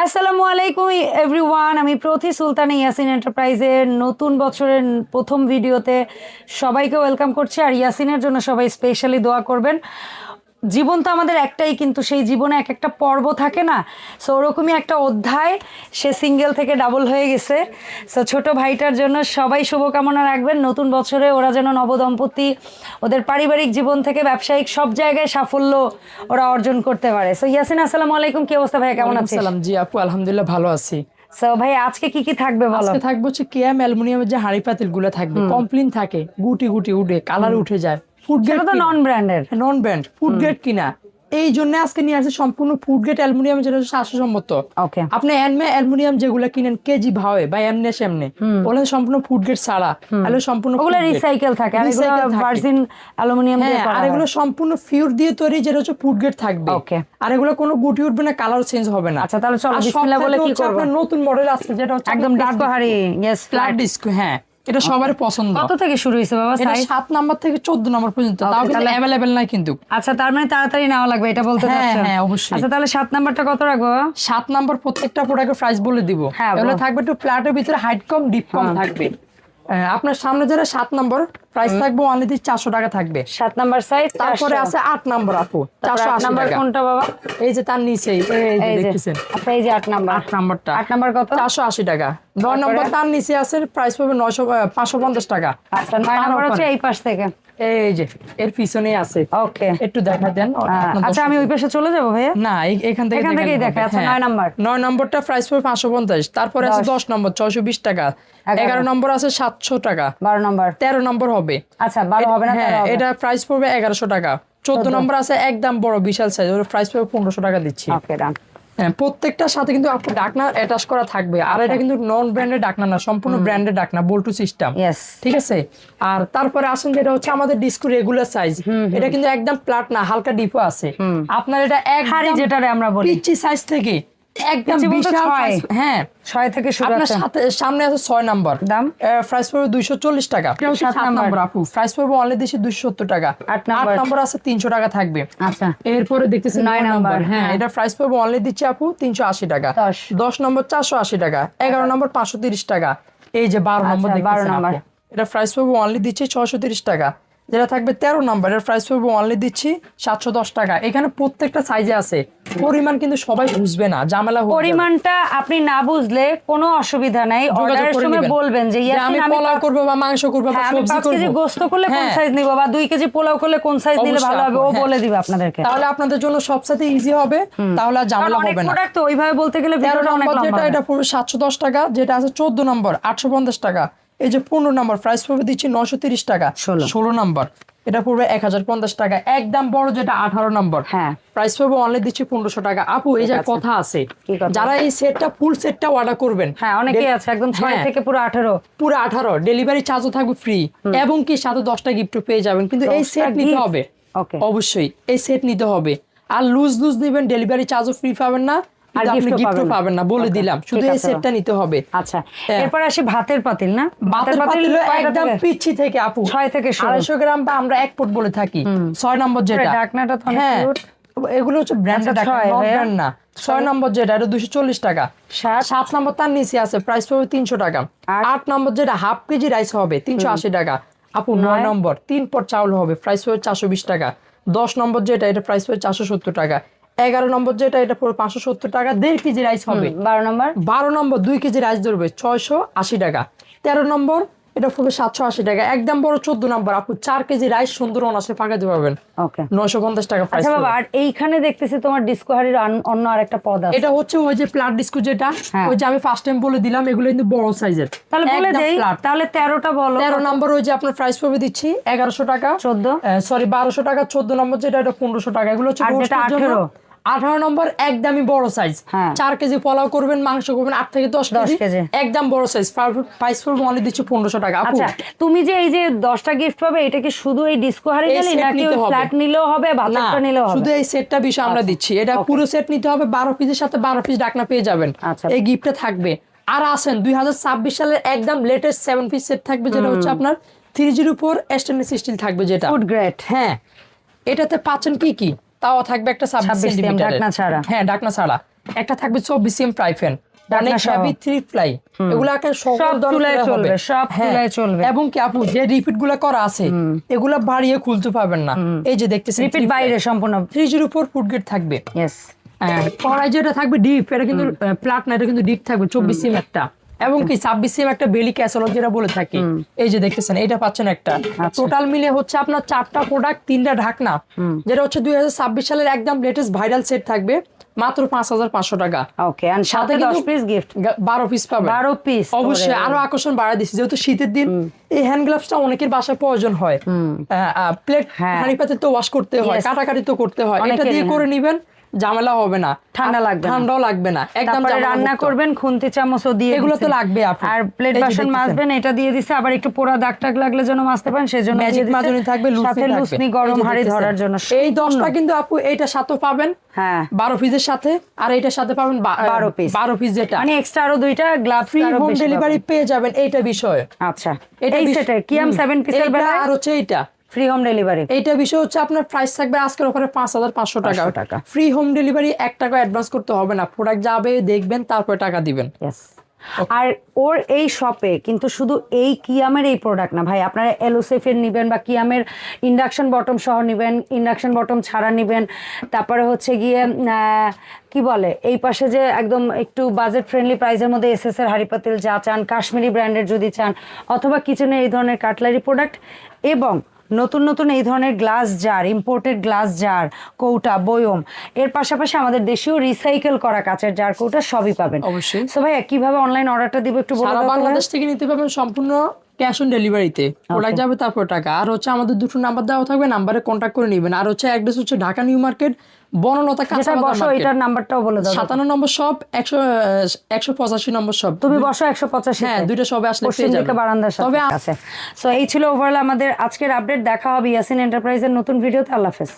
আসসালামু আলাইকুম এভরিওয়ান, আমি প্রতি সুলতানা ইয়াসিন এন্টারপ্রাইজের নতুন বছরের প্রথম ভিডিওতে সবাইকে ওয়েলকাম করছি। আর ইয়াসিনের জন্য সবাই স্পেশালি দোয়া করবেন। জীবন তো আমাদের একটাই, কিন্তু সেই জীবনে এক একটা পর্ব থাকে না, সো ওরকমই একটা অধ্যায়, সে সিঙ্গেল থেকে ডাবল হয়ে গেছে। সো ছোট ভাইটার জন্য সবাই শুভকামনা রাখবেন। নতুন বছরে ওরা যেন নবদম্পতি ওদের পারিবারিক জীবন থেকে ব্যবসায়িক সব জায়গায় সাফল্য ওরা অর্জন করতে পারে। সো ইয়াসিন, আসসালামু আলাইকুম, কি অবস্থা ভাই, কেমন আছেন? সালাম। জি আপু, আলহামদুলিল্লাহ ভালো আছি। সো ভাই, আজকে কি কি থাকবে বলো? আজকে থাকবে হচ্ছে কেএম অ্যালুমিনিয়ামের যে হাঁড়ি পাতিল গুলো থাকবে, কমপ্লিন থাকে, গুটি গুটি উঠে কালার উঠে যায়, ফুড গ্রেড, তো নন ব্র্যান্ডের, নন ব্র্যান্ড ফুড গ্রেড কিনা। এই জন্য আজকে নিয়ে আসছে সম্পূর্ণ ফুড গ্রেড অ্যালুমিনিয়াম, যেটা হচ্ছে স্বাস্থ্যসম্মত। ওকে, আপনি এনমে অ্যালুমিনিয়াম যেগুলো কিনেন কেজি ভাবে বা এমনি সেমনে, ওগুলো সম্পূর্ণ ফুড গ্রেড ছাড়া, তাহলে সম্পূর্ণ ওগুলো রিসাইকেল থাকে, আর এগুলো ভার্জিন অ্যালুমিনিয়াম দিয়ে করা, আর এগুলো সম্পূর্ণ ফিউর দিয়ে তৈরি, যেটা হচ্ছে ফুড গ্রেড থাকবে। ওকে, আর এগুলো কোনো গুটি উঠবে না, কালার চেঞ্জ হবে না। আচ্ছা, তাহলে চলো বিসমিল্লাহ বলে কি করব। আপনার নতুন মডেল আছে যেটা হচ্ছে একদম ডিস্কো হাড়ি, यस, ফ্ল্যাট ডিস্কো। হ্যাঁ, এটা সবার পছন্দ। কত থেকে শুরু হইছে বাবা? এটা সাইজ 7 নাম্বার থেকে 14 নাম্বার পর্যন্ত, তাও কিন্তু अवेलेबल নাই কিন্তু। আচ্ছা, তার মানে তাড়াতাড়ি নেওয়া লাগবে, এটা বলতে চাচ্ছেন? হ্যাঁ অবশ্যই। আচ্ছা, তাহলে 7 নাম্বারটা কত রাখবো? 7 নাম্বার প্রত্যেকটা প্রোডাক্টের প্রাইস বলে দিব। এগুলো থাকবে একটু ফ্ল্যাটের ভিতরে, হাইট কম, ডিপ কম থাকবে। আপনার সামনে যারা 7 নাম্বার প্রাইস থাকবে অনলি 400 টাকা থাকবে। 7 নাম্বার সাইজ। তারপরে আছে 8 নাম্বার আপু, 480 নাম্বার টাকা। কোনটা বাবা? এই যে তার নিচে, এই যে দেখতেছেন। আচ্ছা, এই যে 8 নাম্বার। 8 নাম্বারটা 8 নাম্বার কত? 480 টাকা। 9 নাম্বার তার নিচে আছে, প্রাইস পাবে 550 টাকা। আচ্ছা, 9 নাম্বার হচ্ছে এই পাশ থেকে, এই যে এর পিছনেই আছে। ওকে, একটু দেখা দেন। আচ্ছা, আমি ওই পাশে চলে যাবো ভাইয়া? না, এখান থেকেই দেখে। আচ্ছা, 9 নাম্বার। 9 নম্বরটা প্রাইস পড়বে 550। তারপরে আছে 10 নম্বর 620 টাকা। 11 নম্বর আছে 700 টাকা। 12 নাম্বার। 13 নম্বর হবে। আচ্ছা, 12 হবে না, 13 হবে। এটা প্রাইস পড়বে 1100 টাকা। 14 নম্বর আছে একদম বড় বিশাল সাইজ, ওর প্রাইস পড়বে 1500 টাকা দিচ্ছি। ওকে, ডান। হ্যাঁ, প্রত্যেকটার সাথে কিন্তু আপনি ডাকনা অ্যাটাচ করা থাকবে। আর এটা কিন্তু নন ব্র্যান্ডের ডাকনা না, সম্পূর্ণ ব্র্যান্ডের ডাকনা, বল্টু সিস্টেম। यस, ঠিক আছে। আর তারপরে আসেন যেটা হচ্ছে আমাদের ডিস্কো রেগুলার সাইজ। এটা কিন্তু একদম প্লাট না, হালকা ডিপো আছে। আপনার এটা হাড়ি একদম যেটারে আমরা বলি পিচি সাইজ থেকে একদম বিশাল সাইজ। হ্যাঁ, 6 থেকে শুরু আপনার আছে। সামনে আছে 6 নাম্বার, দাম প্রাইস পড়বে 240 টাকা। এটা হচ্ছে 7 নাম্বার আপু, প্রাইস পড়বে অনলি 270 টাকা। 8 নাম্বার আছে 300 টাকা থাকবে। আচ্ছা, এরপরে দেখতেছেন 9 নাম্বার। হ্যাঁ, এটা প্রাইস পড়বে অনলি দিচ্ছি আপু 380 টাকা। 10 নম্বর 480 টাকা। 11 নম্বর 530 টাকা। এই যে 12 নম্বর দেখতেছেন আপু, এটা প্রাইস পড়বে অনলি দিচ্ছি 630 টাকা। যেটা থাকবে 13 নাম্বার, এর প্রাইস পড়বে অনলি দিচ্ছি 710 টাকা। এখানে প্রত্যেকটা সাইজে আছে, পরিমাণ কিন্তু সবাই বুঝবে না, ঝামেলা হবে। পরিমাণটা আপনি না বুঝলে কোনো অসুবিধা নাই, অর্ডারের সময় বলবেন যে আমি পোলাও করব বা মাংস করব বা সবজি করব, 5 কেজি গোশত করলে কোন সাইজ নিব, বা 2 কেজি পোলাও করলে কোন সাইজ নিলে ভালো হবে, ও বলে দিবে আপনাদেরকে। তাহলে আপনাদের জন্য সবসাথে ইজি হবে, তাহলে আর ঝামেলা হবে না। প্রোডাক্ট তো ওইভাবে বলতে গেলে ভিডিওটা অনেক লম্বা। এটা পড়বে 710 টাকা। যেটা আছে 14 নম্বর 850 টাকা। এই যে 15 নম্বর প্রাইস পড়বে দিচ্ছি 930 টাকা। 16 নম্বর এটা পড়বে 1050 টাকা। একদম বড় যেটা 18 নম্বর, হ্যাঁ, প্রাইস পড়বে অনলি দিচ্ছি 1500 টাকা। আপু, এই যে কথা আছে, যারা এই সেটটা ফুল সেটটা অর্ডার করবেন, হ্যাঁ অনেকেই আছে একদম 6 থেকে পুরো 18 ডেলিভারি চার্জও থাকবে ফ্রি, এবং কি সাথে 10টা গিফট পেয়ে যাবেন। কিন্তু এই সেট নিতে হবে, অবশ্যই এই সেট নিতে হবে। আর লুজ নেবেন, ডেলিভারি চার্জও ফ্রি পাবেন না, আর গিফটও পাবেন না, বলে দিলাম। শুধু এই সেটটা নিতে হবে। আচ্ছা, এরপর আসি ভাতের পাতিল। না, ভাতের পাতিল একদম পিচ্ছি থেকে আপু 6 থেকে 250 গ্রাম, বা আমরা 1 ফুট বলে থাকি। 6 নম্বর যেটা ঢাকনাটা তো অনেক কিউট, এগুলো হচ্ছে ব্র্যান্ডেড ঢাকনা, নট ব্র্যান্ড না। 6 নম্বর যেটা, এটা 240 টাকা। 7 নম্বর তার নিচে আছে, প্রাইস পড়বে 300 টাকা। 8 নম্বর যেটা হাফ কেজি রাইস হবে 380 টাকা। আপু 9 নম্বর 3 পট চাউল হবে, প্রাইস পড়বে 420 টাকা। 10 নম্বর যেটা, এটা প্রাইস পড়বে 470 টাকা। 11 নম্বর যেটা, এটা পড়বে 570 টাকা। 1.5 কেজি রাইস হবে। 12 নম্বর 2 কেজি রাইস ধরবে 680 টাকা। 13 নম্বর এটা পড়বে 780 টাকা। একদম বড় 14 নম্বর আপু 4 কেজি রাইস সুন্দর অনাসে পাকাতে পারবেন। ওকে, 950 টাকা প্রাইস। আচ্ছা বাবা, আর এইখানে দেখতেছি তোমার ডিস্কো হাড়ির অন্য আরেকটা পদ আছে। এটা হচ্ছে ওই যে প্লাট ডিস্কো যেটা, ওই যে আমি ফার্স্ট টাইম বলে দিলাম, এগুলো কিন্তু বড় সাইজের। তাহলে বলে দেই, তাহলে 13টা বলো। 13 নম্বর ওই যে আপনার প্রাইস পড়বে দিচ্ছি 1100 টাকা। 1200 টাকা। 14 নম্বর যেটা, এটা 1500 টাকা। এগুলো হচ্ছে 18 নম্বর একদমই বড় সাইজ। 4 কেজি পোলাও করবেন, মাংস করবেন 8 থেকে 10 কেজি, একদম বড় সাইজ। প্রাইস পড়বে অনলি দিচ্ছি 1500 টাকা। আচ্ছা, তুমি যে এই যে 10টা গিফট পাবে, এটা কি শুধু এই ডিস্কো হাড়ি গেলে, নাকি ওই ফ্ল্যাট নিলেও হবে, ভাতটা নিলেও হবে? শুধু এই সেটটা বিষয় আমরা দিচ্ছি। এটা পুরো সেট নিতে হবে, 12 পিসের সাথে 12 পিস ঢাকনা পেয়ে যাবেন। এই গিফটটা থাকবে। আর আসেন 2026 সালের একদম লেটেস্ট 7 পিস সেট থাকবে, যেটা হচ্ছে আপনার 304 স্টেনলেস স্টিল থাকবে, যেটা ফুড গ্রেড। হ্যাঁ, এটাতে পাচ্ছেন কি তাও থাকবে একটা 26 সেন্টিমিটার ঢাকনা ছাড়া। হ্যাঁ, ঢাকনা ছাড়া। একটা থাকবে 24 সিএম ফ্রাই প্যান, অনেক ঢাকনা সহ। হেভি থ্রি ফ্লাই, এগুলো একটা সব চুলায় চলবে, সব চুলায় চলবে। এবং কি আপু যে রিপিট গুলা করা আছে এগুলা বাড়িয়ে খুলতে পারবেন না। এই যে দেখতেছেন রিপিট বাইরে সম্পূর্ণ 304 ফুট গেট থাকবে। ইয়েস। কড়াই যেটা থাকবে ডিপ, এটা কিন্তু প্লাট না, এটা কিন্তু ডিপ থাকবে 24 সিএম একটা, এবং কি 26 সিএম একটা বেলি ক্যাসেরল যেটা বলে থাকি। এই যে দেখতেছেন এটা পাচ্ছেন একটা। টোটাল মিলে হচ্ছে আপনার 4টা প্রোডাক্ট 3টা ঢাকনা, যেটা হচ্ছে 2026 সালের একদম লেটেস্ট ভাইরাল সেট থাকবে মাত্র 5500 টাকা। ওকে, এন্ড সাথে 10 পিস গিফট, 12 পিস পাবেন। 12 পিস অবশ্যই আরো আকর্ষণ বাড়ায় দিচ্ছি, যেহেতু শীতের দিন এই হ্যান্ড গ্লাভসটা অনেকের বাসায় প্রয়োজন হয়। প্লেট হাঁড়ি পাতে তো ওয়াশ করতে হয়, কাটাকাটি তো করতে হয়, এটা দিয়ে করে নিবেন, ঝামেলা হবে না, ঠান্ডা লাগবে না, ঠান্ডাও লাগবে না, একদম তারপরে রান্না করবেন খুন্তি চামচও দিয়ে এগুলো তো দিছি। লাগবে আপু। আর প্লেট এই যে বাসন দেখতেছেন। মাজবেন, এটা দিয়ে দিছে। আবার একটু পোড়া দাগ টাগ লাগলে যেন মাজতে পারেন সেজন্য ম্যাজিক মাজনি থাকবে, সাথে লুসনি লুসনি থাকবে। গরম এই যে হাঁড়ি দেখতেছেন। ধরার জন্য এই 10টা কিন্তু আপু এইটার সাথে পাবেন হ্যাঁ 12 পিসের সাথে, আর এইটার সাথে পাবেন 12 পিস। 12 পিস, যেটা মানে এক্সট্রা আরো দুইটা গ্লাভস ফ্রি হোম ডেলিভারি পেয়ে যাবেন। এইটা বিষয়, আচ্ছা, এই সেটে কিয়াম 7 পিসের বেলায় আর হচ্ছে এইটা ফ্রি হোম ডেলিভারি। এইটা বিষয় হচ্ছে আপনার প্রাইস থাকবে আজকের অফারে 5500 টাকা। ফ্রি হোম ডেলিভারি, 1 টাকা অ্যাডভান্স করতে হবে না, প্রোডাক্ট যাবে দেখবেন তারপর টাকা দিবেন। ইয়েস। আর ওর এই শপে কিন্তু শুধু এই কিয়ামের এই প্রোডাক্ট না ভাই, আপনারা এলোসেফের নেবেন বা কিয়ামের ইন্ডাকশন বটম সহ নেবেন, ইন্ডাকশন বটম ছাড়া নেবেন, তারপরে হচ্ছে গিয়ে কি বলে এই পাশে যে একদম একটু বাজেট ফ্রেন্ডলি প্রাইসের মধ্যে এসএস এর হাঁড়ি পাতিল যা চান, কাশ্মীরি ব্র্যান্ডের যদি চান, অথবা কিচেনের এই ধরনের কাটলারি প্রোডাক্ট, এবং নতুন নতুন এই ধরনের glass jar, imported glass jar, কৌটা, বয়ম, এর পাশাপাশি আমাদের দেশীয় রিসাইকেল করা কাচের জার, কৌটা সবই পাবেন। অবশ্যই। সো ভাইয়া কিভাবে অনলাইন অর্ডারটা দিব একটু বলে সারা দাও। বাংলাদেশ থেকে নিতে পারবেন সম্পূর্ণ ক্যাশ অন ডেলিভারিতে, প্রোডাক্ট যাবে তারপর টাকা। আর হচ্ছে আমাদের দুটো নাম্বার দেওয়া থাকবে, নাম্বারে কন্ট্যাক্ট করে নেবেন। আর হচ্ছে অ্যাড্রেস হচ্ছে ঢাকা নিউ মার্কেট, বনলতা কাঁচা বাজার বসো, মার্কেট, এটার নাম্বারটাও বলে দাও। 57 নম্বর শপ, 185 নম্বর শপ। তুমি বসো 185। হ্যাঁ, দুইটা সবে আসলে পশ্চিম দিকে বারান্দার সাথে আছে। সো এই ছিল ওভারঅল আমাদের আজকের আপডেট। দেখা হবে ইয়াসিন এন্টারপ্রাইজের নতুন ভিডিওতে। আল্লাহ হাফেজ।